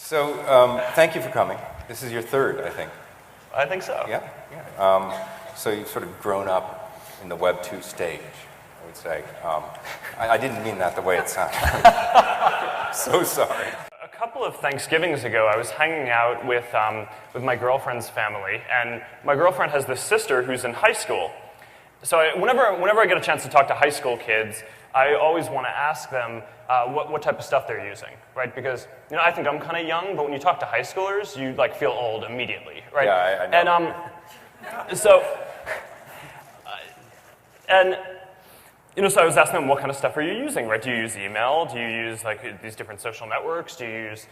So thank you for coming. This is your third, I think. I think so. Yeah? So you've sort of grown up in the Web 2 stage, I would say. I didn't mean that the way it sounded. So sorry. A couple of Thanksgivings ago, I was hanging out with my girlfriend's family, and my girlfriend has this sister who's in high school. So whenever I get a chance to talk to high school kids, I always want to ask them what type of stuff they're using, right? Because I think I'm kind of young, but when you talk to high schoolers, you feel old immediately, right? Yeah, I know. And so I was asking them, what kind of stuff are you using, right? Do you use email? Do you use these different social networks? Do you use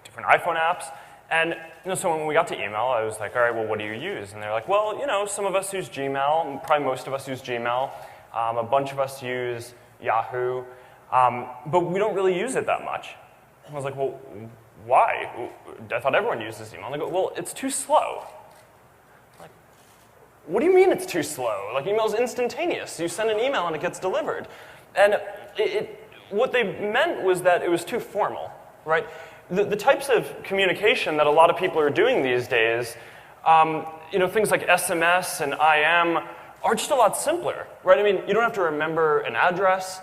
different iPhone apps? And so when we got to email, I was like, all right, well, what do you use? And they're like, well, some of us use Gmail, probably most of us use Gmail. A bunch of us use Yahoo, but we don't really use it that much. And I was like, well, why? I thought everyone uses email. And they go, well, it's too slow. I'm like, what do you mean it's too slow? Email's instantaneous. You send an email and it gets delivered. And what they meant was that it was too formal, right? The types of communication that a lot of people are doing these days, things like SMS and IM, are just a lot simpler, right? I mean, you don't have to remember an address.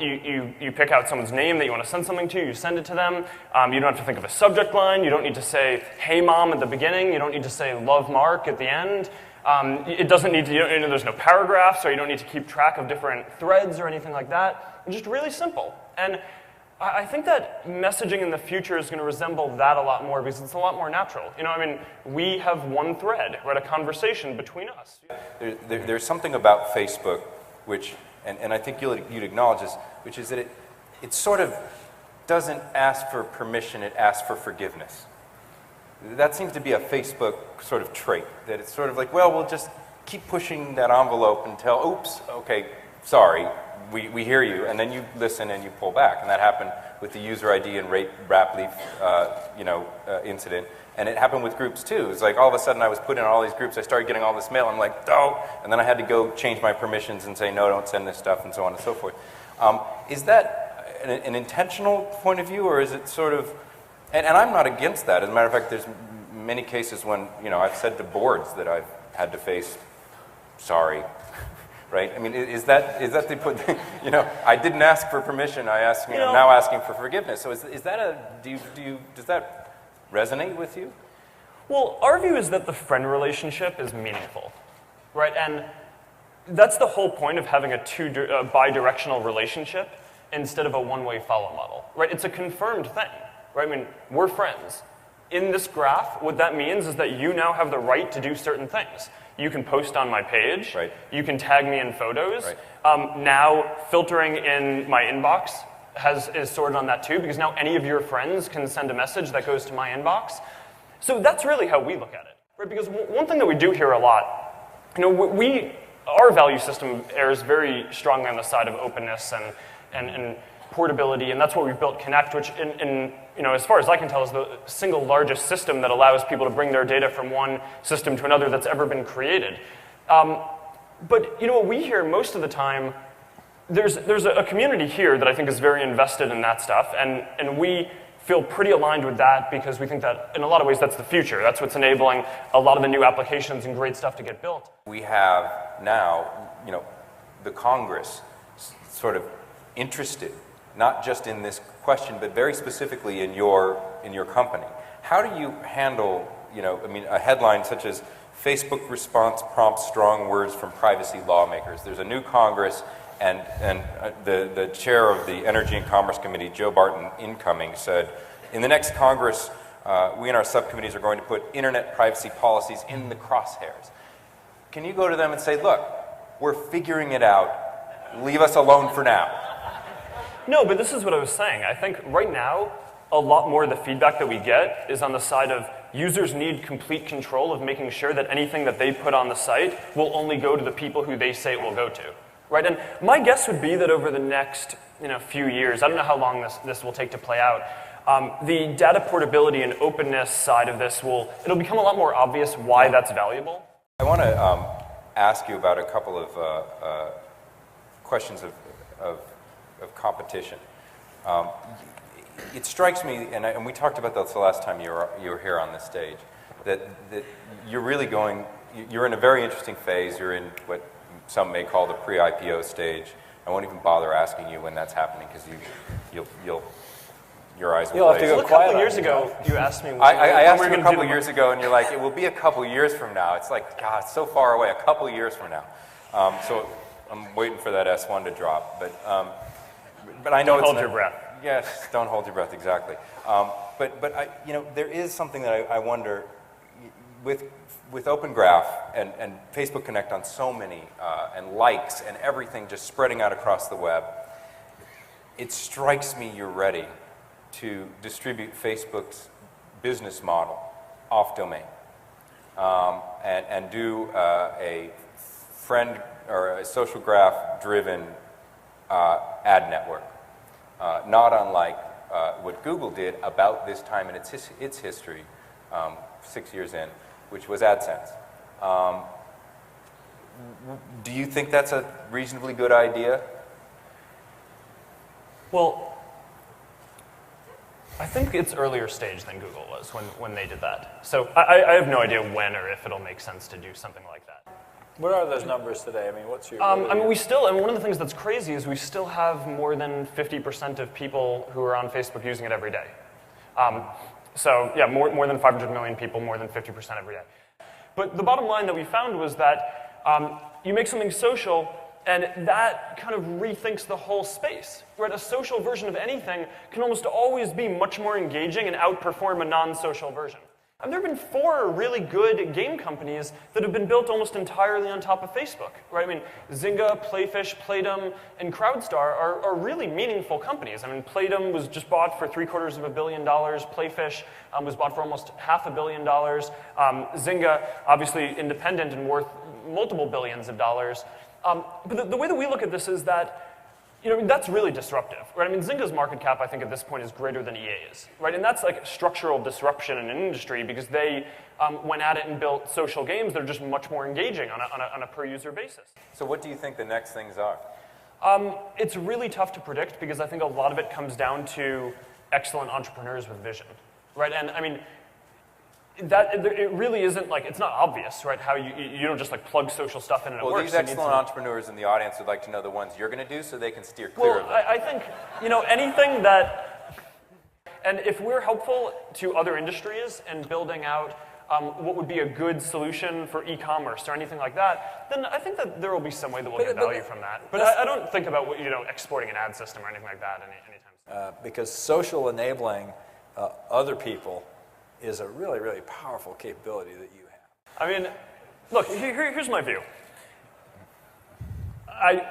You pick out someone's name that you want to send something to, you send it to them. You don't have to think of a subject line. You don't need to say, hey, Mom, at the beginning. You don't need to say, love, Mark, at the end. It doesn't need to, there's no paragraphs, so you don't need to keep track of different threads or anything like that. It's just really simple. And I think that messaging in the future is going to resemble that a lot more because it's a lot more natural. We have one thread, right, a conversation between us. There's something about Facebook, which, and I think you'd acknowledge this, which is that it sort of doesn't ask for permission, it asks for forgiveness. That seems to be a Facebook sort of trait, that it's sort of like, well, we'll just keep pushing that envelope until, oops, okay, sorry. We hear you, and then you listen and you pull back. And that happened with the user ID and rate Rapleaf, incident. And it happened with groups too. It's like all of a sudden I was put in all these groups, I started getting all this mail, I'm like, oh, and then I had to go change my permissions and say, no, don't send this stuff, and so on and so forth. Is that an intentional point of view, or is it sort of, and I'm not against that. As a matter of fact, there's many cases when, I've said to boards that I've had to face, sorry. Right? I mean, is that the put? I didn't ask for permission. I asked. I'm now asking for forgiveness. So is that does that resonate with you? Well, our view is that the friend relationship is meaningful, right? And that's the whole point of having a bi-directional relationship instead of a one-way follow model, right? It's a confirmed thing, right? I mean, we're friends. In this graph, what that means is that you now have the right to do certain things. You can post on my page. Right. You can tag me in photos. Right. Now, filtering in my inbox is sorted on that too, because now any of your friends can send a message that goes to my inbox. So that's really how we look at it, right? Because one thing that we do here a lot, our value system errs very strongly on the side of openness and portability, and that's what we've built Connect, which as far as I can tell, is the single largest system that allows people to bring their data from one system to another that's ever been created. But what we hear most of the time, there's a community here that I think is very invested in that stuff, and we feel pretty aligned with that because we think that in a lot of ways that's the future. That's what's enabling a lot of the new applications and great stuff to get built. We have now, the Congress sort of interested not just in this question, but very specifically in your company. How do you handle, a headline such as Facebook response prompts strong words from privacy lawmakers? There's a new Congress, and the chair of the Energy and Commerce Committee, Joe Barton, incoming, said, in the next Congress, we and our subcommittees are going to put internet privacy policies in the crosshairs. Can you go to them and say, look, we're figuring it out, leave us alone for now? No, but this is what I was saying. I think right now, a lot more of the feedback that we get is on the side of users need complete control of making sure that anything that they put on the site will only go to the people who they say it will go to, right? And my guess would be that over the next few years, I don't know how long this will take to play out, the data portability and openness side of this it'll become a lot more obvious why that's valuable. I want to ask you about a couple of questions of competition. it strikes me, and we talked about this the last time you were here on this stage, that you're really you're in a very interesting phase. You're in what some may call the pre-IPO stage. I won't even bother asking you when that's happening because your eyes will You'll have to glaze. go a couple years ago, you asked me. I asked you a couple years ago, and you're like, it will be a couple years from now. It's like, God, it's so far away. A couple years from now. So I'm waiting for that S1 to drop. But I know don't hold your breath. Yes, don't hold your breath. Exactly. But I, there is something that I wonder with Open Graph and Facebook Connect on so many and likes and everything just spreading out across the web. It strikes me you're ready to distribute Facebook's business model off domain and do a friend or a social graph driven ad network, not unlike what Google did about this time in its history 6 years in, which was AdSense. Do you think that's a reasonably good idea? Well, I think it's earlier stage than Google was when they did that. So I have no idea when or if it'll make sense to do something like that. What are those numbers today? I mean, what's your... I mean, one of the things that's crazy is we still have more than 50% of people who are on Facebook using it every day. So yeah, more than 500 million people, more than 50% every day. But the bottom line that we found was that you make something social, and that kind of rethinks the whole space. Right? A social version of anything can almost always be much more engaging and outperform a non-social version. And there have been 4 really good game companies that have been built almost entirely on top of Facebook. Right? I mean, Zynga, Playfish, Playdom, and Crowdstar are really meaningful companies. I mean, Playdom was just bought for $750 million. Playfish was bought for almost $500 million. Zynga, obviously independent and worth multiple billions of dollars. But the way that we look at this is that, that's really disruptive, right? I mean, Zynga's market cap, I think, at this point is greater than EA's, right? And that's like structural disruption in an industry because they went at it and built social games that are just much more engaging on a per-user basis. So what do you think the next things are? It's really tough to predict because I think a lot of it comes down to excellent entrepreneurs with vision, right? And I mean, it really isn't like, it's not obvious, right, how you don't just like plug social stuff in and it works. Well, these excellent entrepreneurs in the audience would like to know the ones you're going to do so they can steer clear of them. I think, anything that, and if we're helpful to other industries in building out what would be a good solution for e-commerce or anything like that, then I think that there will be some way that we'll get value from that. But I don't think about, exporting an ad system or anything like that anytime soon. Because social enabling other people is a really, really powerful capability that you have. I mean, look, here's my view. I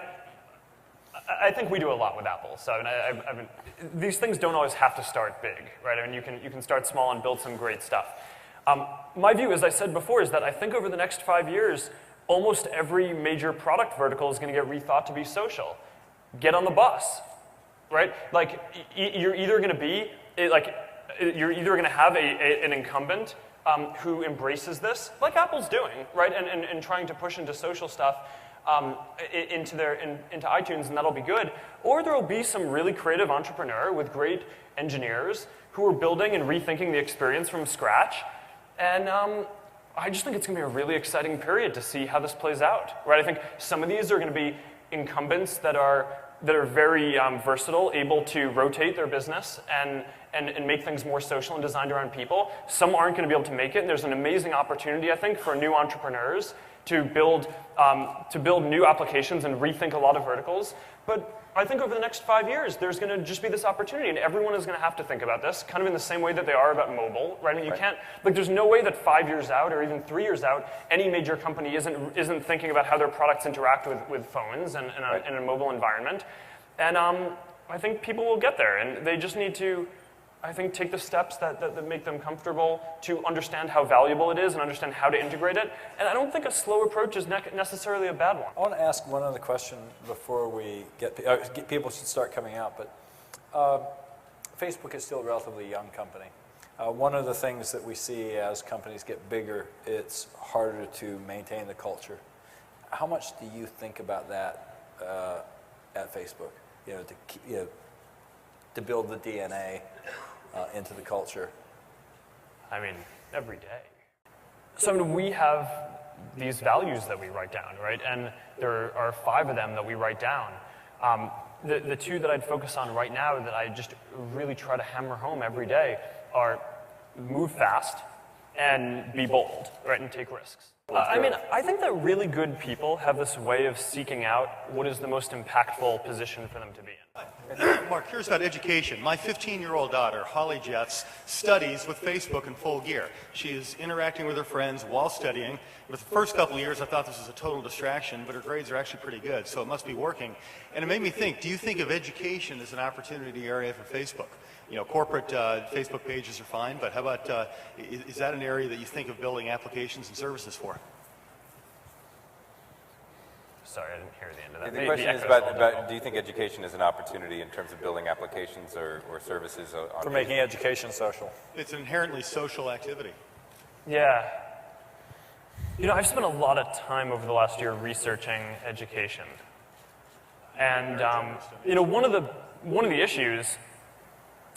think we do a lot with Apple. So I mean, these things don't always have to start big, right? I mean, you can start small and build some great stuff. My view, as I said before, is that I think over the next 5 years, almost every major product vertical is going to get rethought to be social. Get on the bus, right? Like, you're either going to be you're either going to have an incumbent who embraces this, like Apple's doing, right, and trying to push into social stuff into iTunes, and that'll be good, or there will be some really creative entrepreneur with great engineers who are building and rethinking the experience from scratch, and I just think it's going to be a really exciting period to see how this plays out, right? I think some of these are going to be incumbents that are very versatile, able to rotate their business and make things more social and designed around people. Some aren't going to be able to make it, and there's an amazing opportunity, I think, for new entrepreneurs to build new applications and rethink a lot of verticals. But I think over the next 5 years, there's going to just be this opportunity, and everyone is going to have to think about this, kind of in the same way that they are about mobile, right? I mean, you can't, like, there's no way that 5 years out or even 3 years out, any major company isn't thinking about how their products interact with phones and in a mobile environment. And I think people will get there, and they just need to, I think, take the steps that make them comfortable to understand how valuable it is and understand how to integrate it. And I don't think a slow approach is necessarily a bad one. I want to ask one other question before we get people should start coming out. But Facebook is still a relatively young company. One of the things that we see as companies get bigger, it's harder to maintain the culture. How much do you think about that at Facebook? to build the DNA into the culture? I mean, every day. So I mean, we have these values that we write down, right? And there are 5 of them that we write down. The 2 that I'd focus on right now that I just really try to hammer home every day are move fast and be bold, right, and take risks. I mean, I think that really good people have this way of seeking out what is the most impactful position for them to be in. Mark, curious about education. My 15-year-old daughter, Holly Jets, studies with Facebook in full gear. She is interacting with her friends while studying. With the first couple of years, I thought this was a total distraction, but her grades are actually pretty good, so it must be working. And it made me think, do you think of education as an opportunity area for Facebook? You know, corporate Facebook pages are fine, but how about, is that an area that you think of building applications and services for? Sorry, I didn't hear the end of that. The question is about do you think education is an opportunity in terms of building applications or services on For making education social. It's an inherently social activity. Yeah. You know, I've spent a lot of time over the last year researching education. And, you know, one of the issues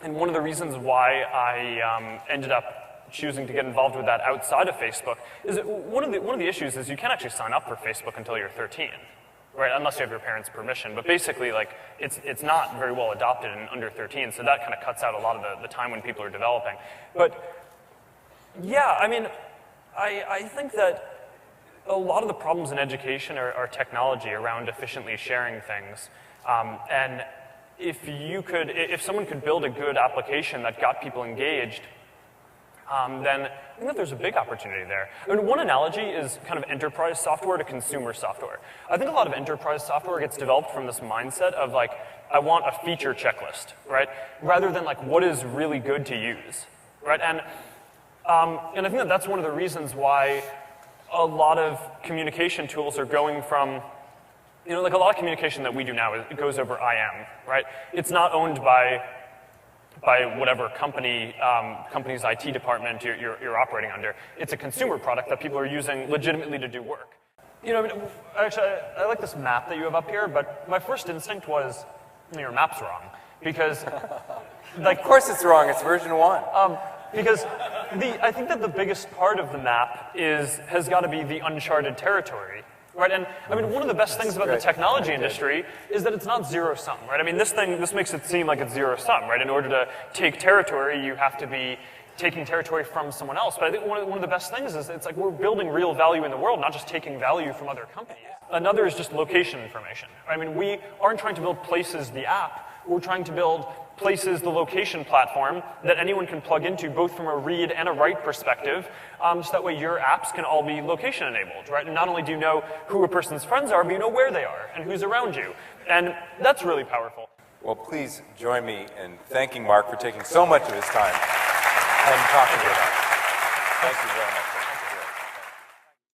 and one of the reasons why I ended up choosing to get involved with that outside of Facebook is that one of the issues is you can't actually sign up for Facebook until you're 13, right? Unless you have your parents' permission. But basically, like, it's not very well adopted in under 13, so that kind of cuts out a lot of the time when people are developing. But yeah, I mean, I think that a lot of the problems in education are technology around efficiently sharing things, and if someone could build a good application that got people engaged, then I think that there's a big opportunity there. I mean, one analogy is kind of enterprise software to consumer software. I think a lot of enterprise software gets developed from this mindset of like, I want a feature checklist, right? Rather than like, what is really good to use, right? And I think that that's one of the reasons why a lot of communication tools are going from, you know, like a lot of communication that we do now, it goes over IM, right? It's not owned by whatever company's IT department you're operating under. It's a consumer product that people are using legitimately to do work. You know, I mean, actually, I like this map that you have up here, but my first instinct was, your map's wrong. Because, like... Of course it's wrong, it's version 1. Because I think that the biggest part of the map has got to be the uncharted territory. Right, and I mean, one of the best things about the technology industry is that it's not zero-sum, right? I mean, this makes it seem like it's zero-sum, right? In order to take territory, you have to be taking territory from someone else. But I think one of the best things is it's like we're building real value in the world, not just taking value from other companies. Another is just location information. I mean, we aren't trying to build Places, the app. We're trying to build Places, the location platform that anyone can plug into both from a read and a write perspective, so that way your apps can all be location enabled, right? And not only do you know who a person's friends are, but you know where they are and who's around you. And that's really powerful. Well, please join me in thanking Mark for taking so much of his time and talking to us. Thank you very much.